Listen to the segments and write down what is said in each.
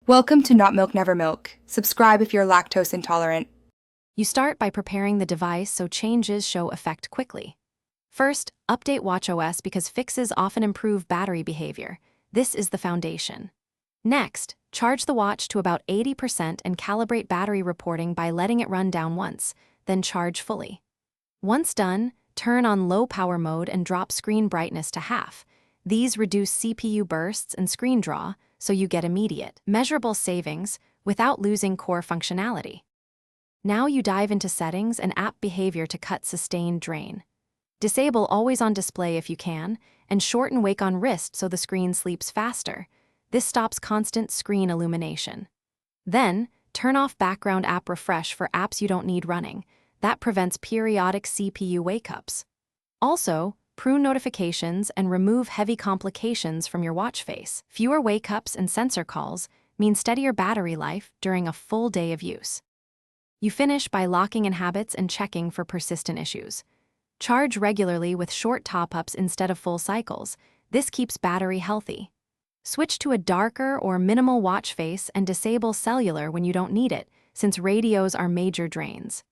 Welcome to Not Milk Never Milk. Subscribe if you're lactose intolerant. You start by preparing the device so changes show effect quickly. First, update watchOS because fixes often improve battery behavior. This is the foundation. Next, charge the watch to about 80% and calibrate battery reporting by letting it run down once, then charge fully. Once done, turn on low power mode and drop screen brightness to half. These reduce CPU bursts and screen draw, so you get immediate, measurable savings without losing core functionality. Now you dive into settings and app behavior to cut sustained drain. Disable always on display if you can, and shorten wake on wrist so the screen sleeps faster. This stops constant screen illumination. Then, turn off background app refresh for apps you don't need running. That prevents periodic CPU wake-ups. Also, prune notifications and remove heavy complications from your watch face. Fewer wake-ups and sensor calls mean steadier battery life during a full day of use. You finish by locking in habits and checking for persistent issues. Charge regularly with short top-ups instead of full cycles. This keeps battery healthy. Switch to a darker or minimal watch face and disable cellular when you don't need it, since radios are major drains.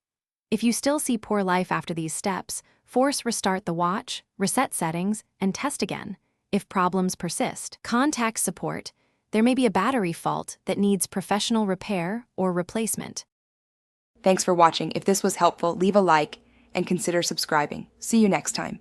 If you still see poor life after these steps, force restart the watch, reset settings, and test again. If problems persist, contact support. There may be a battery fault that needs professional repair or replacement. Thanks for watching. If this was helpful, leave a like and consider subscribing. See you next time.